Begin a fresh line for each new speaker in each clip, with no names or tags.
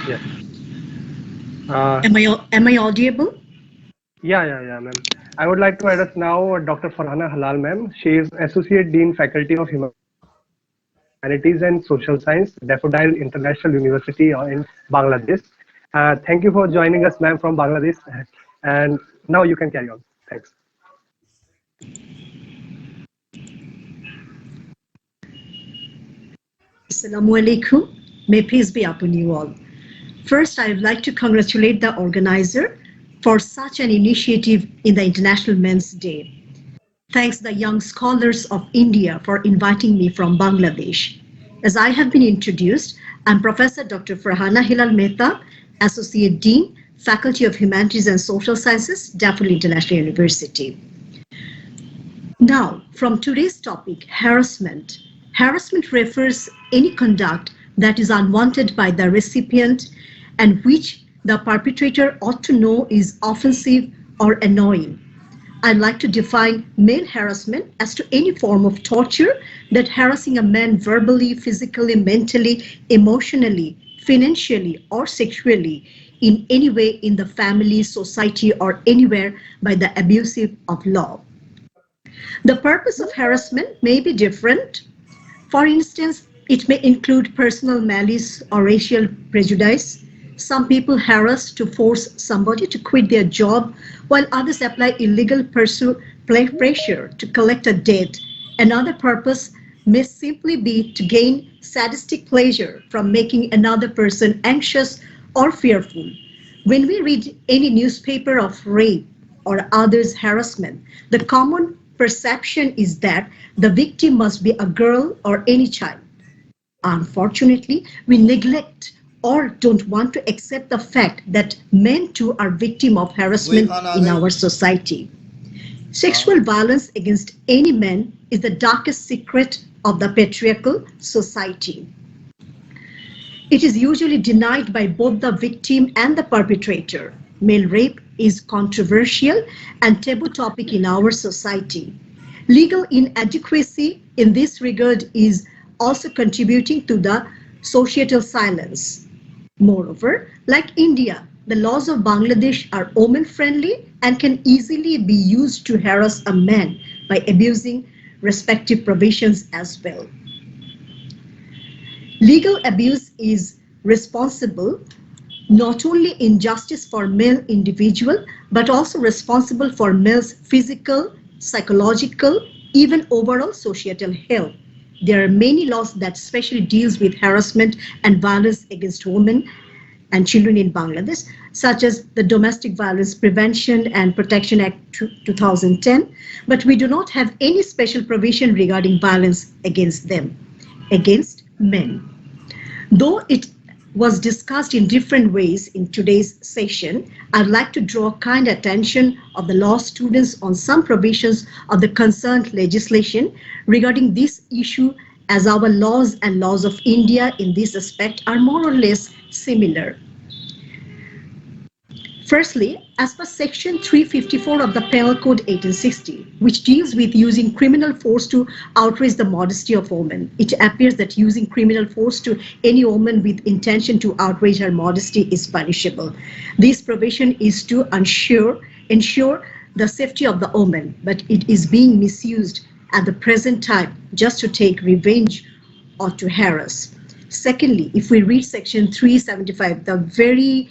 Yes. Uh,
Am I audible?
yeah, ma'am. I would like to address now Dr. Farhana Halal, ma'am. She is Associate Dean, Faculty of Humanities and Social Science, Daffodil International University in Bangladesh. Thank you for joining us, ma'am, from Bangladesh. And now you can carry on. Thanks.
Assalamu alaikum. May peace be upon you all. First, I would like to congratulate the organizer for such an initiative in the International Men's Day. Thanks the young scholars of India for inviting me from Bangladesh. As I have been introduced, I'm Professor Dr. Farhana Helal Mehtab, Associate Dean, Faculty of Humanities and Social Sciences, Daffodil International University. Now, from today's topic, harassment. Harassment refers any conduct that is unwanted by the recipient and which the perpetrator ought to know is offensive or annoying. I'd like to define male harassment as to any form of torture that harassing a man verbally, physically, mentally, emotionally, financially, or sexually in any way in the family, society, or anywhere by the abusive of law. The purpose of harassment may be different. For instance, it may include personal malice or racial prejudice. Some people harass to force somebody to quit their job, while others apply illegal pressure to collect a debt. Another purpose may simply be to gain sadistic pleasure from making another person anxious or fearful. When we read any newspaper of rape or others' harassment, the common perception is that the victim must be a girl or any child. Unfortunately, we neglect or don't want to accept the fact that men too are victims of harassment in our society. Sexual violence against any man is the darkest secret of the patriarchal society. It is usually denied by both the victim and the perpetrator. Male rape is controversial and taboo topic in our society. Legal inadequacy in this regard is also contributing to the societal silence. Moreover, like India, the laws of Bangladesh are woman-friendly and can easily be used to harass a man by abusing respective provisions as well. Legal abuse is responsible not in injustice for male individual, but also responsible for male's physical, psychological, even overall societal health. There are many laws that specially deals with harassment and violence against women and children in Bangladesh, such as the Domestic Violence Prevention and Protection Act 2010, but we do not have any special provision regarding violence against them, against men. Though it was discussed in different ways in today's session, I'd like to draw kind attention of the law students on some provisions of the concerned legislation regarding this issue, as our laws and laws of India in this aspect are more or less similar. Firstly, as per Section 354 of the Penal Code 1860, which deals with using criminal force to outrage the modesty of woman, it appears that using criminal force to any woman with intention to outrage her modesty is punishable. This provision is to ensure the safety of the woman, but it is being misused at the present time just to take revenge or to harass. Secondly, if we read Section 375, the very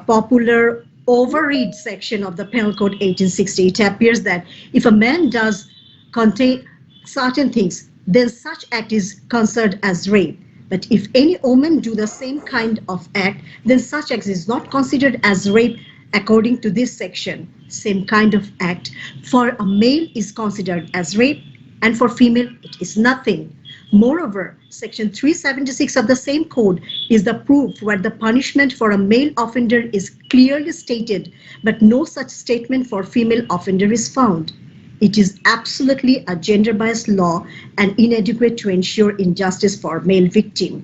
popular overread section of the Penal Code 1860, it appears that if a man does contain certain things, then such act is considered as rape. But if any woman do the same kind of act, then such act is not considered as rape according to this section. Same kind of act for a male is considered as rape, and for female it is nothing. Moreover, Section 376 of the same code is the proof where the punishment for a male offender is clearly stated, but no such statement for female offender is found. It is absolutely a gender-biased law and inadequate to ensure injustice for male victim.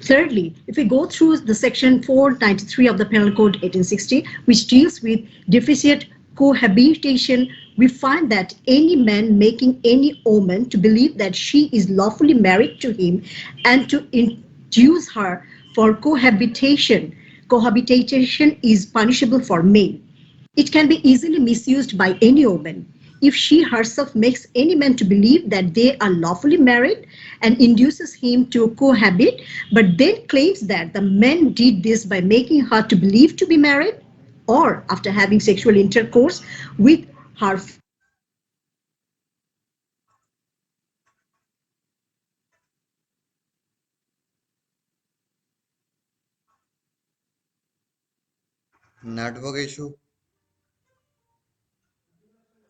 Thirdly, if we go through the Section 493 of the Penal Code 1860, which deals with deficient cohabitation, we find that any man making any woman to believe that she is lawfully married to him and to induce her for cohabitation. Cohabitation is punishable for male. It can be easily misused by any woman. If she herself makes any man to believe that they are lawfully married and induces him to cohabit, but then claims that the man did this by making her to believe to be married, or after having sexual intercourse with her female husband, then the man is considered as an offense.
Network issue.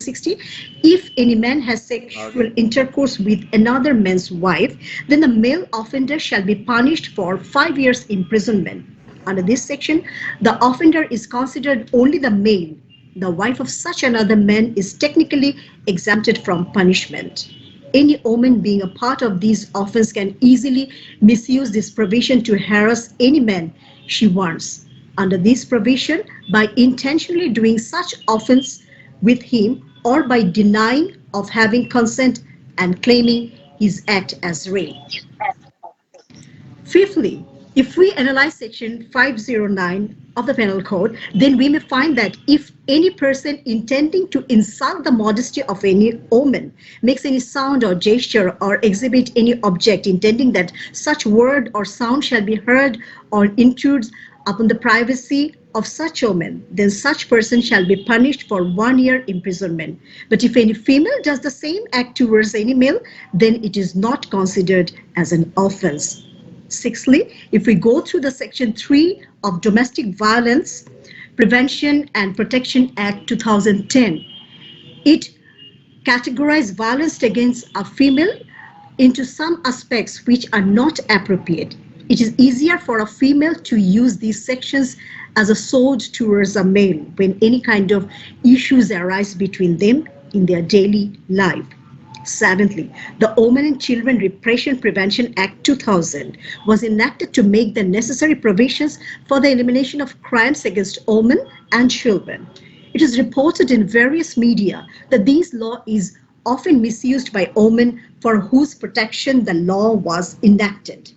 Section 16, if any man has sexual
Okay.
intercourse with another man's wife, then the male offender shall be punished for 5 years imprisonment. Under this section, the offender is considered only the male. The wife of such another man is technically exempted from punishment. Any woman being a part of these offense can easily misuse this provision to harass any man she wants. Under this provision, by intentionally doing such offense with him or by denying of having consent and claiming his act as rape. Fifthly, if we analyze section 509 of the Penal Code, then we may find that if any person intending to insult the modesty of any woman makes any sound or gesture or exhibit any object intending that such word or sound shall be heard or intrudes upon the privacy of such woman, then such person shall be punished for 1 year imprisonment. But if any female does the same act towards any male, then it is not considered as an offense. Sixthly, if we go through the section 3 of Domestic Violence Prevention and Protection Act 2010, it categorizes violence against a female into some aspects which are not appropriate. It is easier for a female to use these sections as a sword towards a male when any kind of issues arise between them in their daily life. Seventhly, the Women and Children Repression Prevention Act 2000 was enacted to make the necessary provisions for the elimination of crimes against women and children. It is reported in various media that this law is often misused by women for whose protection the law was enacted.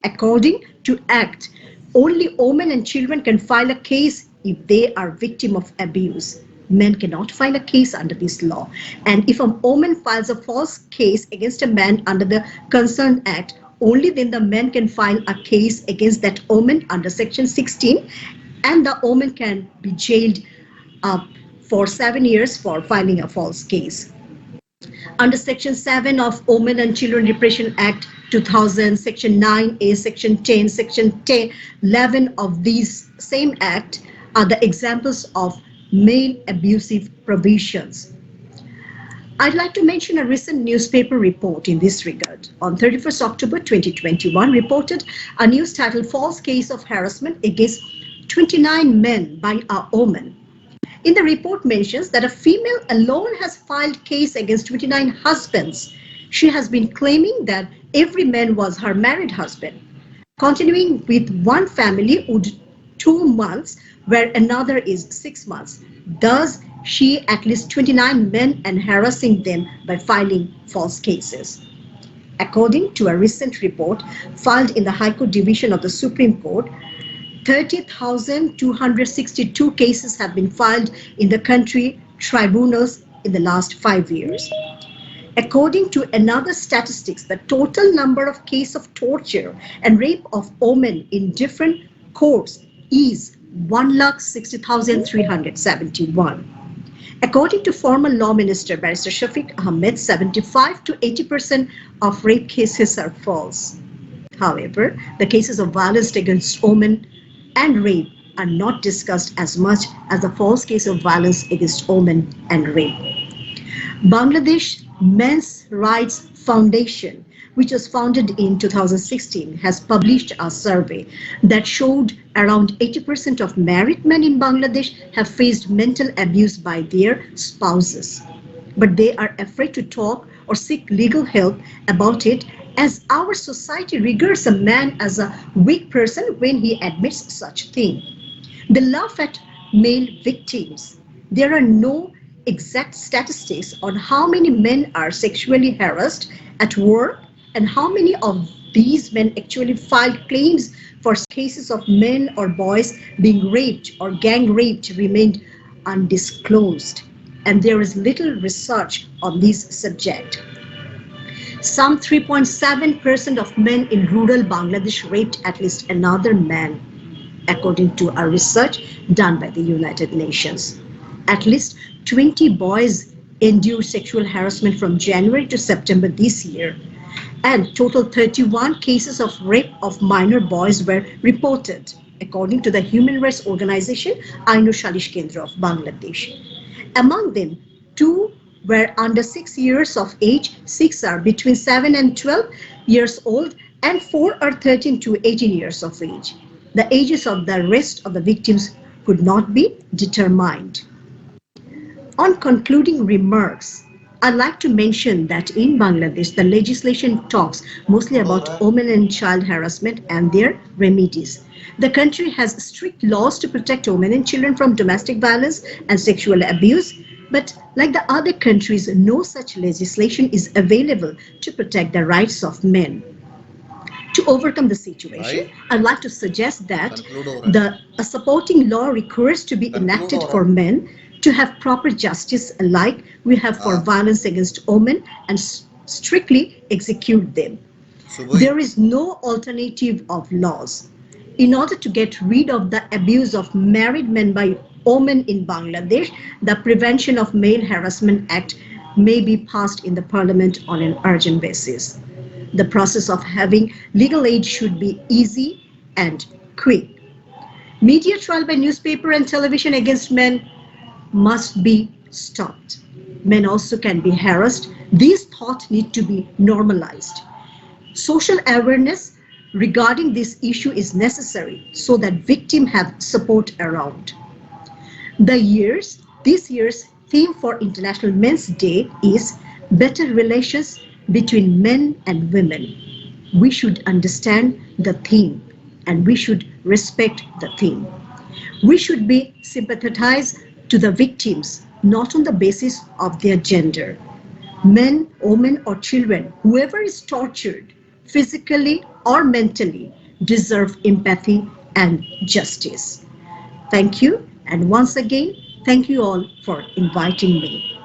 According to Act, only women and children can file a case if they are victim of abuse. Men cannot file a case under this law. And if a woman files a false case against a man under the concerned act, only then the man can file a case against that woman under section 16, and the woman can be jailed for 7 years for filing a false case. Under Section 7 of Women and Children Repression Act 2000, Section 9A, Section 10, Section 10, 11 of these same act are the examples of male abusive provisions. I'd like to mention a recent newspaper report in this regard. On 31st October 2021, reported a news titled False Case of Harassment Against 29 Men by a Woman. In the report mentions that a female alone has filed case against 29 husbands. She has been claiming that every man was her married husband. Continuing with one family would 2 months, where another is 6 months. Thus, she at least 29 men and harassing them by filing false cases. According to a recent report filed in the High Court Division of the Supreme Court, 30,262 cases have been filed in the country tribunals in the last 5 years. According to another statistics, the total number of cases of torture and rape of women in different courts is 1,60,371. According to former Law Minister Barrister Shafiq Ahmed, 75 to 80% of rape cases are false. However, the cases of violence against women and rape are not discussed as much as the false case of violence against women and rape. Bangladesh Men's Rights Foundation, which was founded in 2016, has published a survey that showed around 80% of married men in Bangladesh have faced mental abuse by their spouses. But they are afraid to talk or seek legal help about it, as our society regards a man as a weak person when he admits such thing. They laugh at male victims. There are no exact statistics on how many men are sexually harassed at work and how many of these men actually file claims for cases of men or boys being raped or gang raped remained undisclosed, and there is little research on this subject. Some 3.7% of men in rural Bangladesh raped at least another man, according to a research done by the United Nations. At least 20 boys endured sexual harassment from January to September this year, and total 31 cases of rape of minor boys were reported, according to the human rights organization Ainu Shalish Kendra of Bangladesh. Among them, 2 were under 6 years of age, 6 are between 7 and 12 years old, and 4 are 13 to 18 years of age. The ages of the rest of the victims could not be determined. On concluding remarks, I'd like to mention that in Bangladesh, the legislation talks mostly about women and child harassment and their remedies. The country has strict laws to protect women and children from domestic violence and sexual abuse, but like the other countries, no such legislation is available to protect the rights of men. To overcome the situation, I'd like to suggest that a supporting law requires to be enacted for men to have proper justice like we have for violence against women and strictly execute them. There is no alternative of laws. In order to get rid of the abuse of married men by women in Bangladesh, the Prevention of Male Harassment Act may be passed in the parliament on an urgent basis. The process of having legal aid should be easy and quick. Media trial by newspaper and television against men must be stopped. Men also can be harassed. These thoughts need to be normalized. Social awareness regarding this issue is necessary so that victims have support around. This year's theme for International Men's Day is better relations between men and women. We should understand the theme and we should respect the theme. We should be sympathized to the victims, not on the basis of their gender. Men, women, or children, whoever is tortured, physically or mentally, deserve empathy and justice. Thank you, and once again, thank you all for inviting me.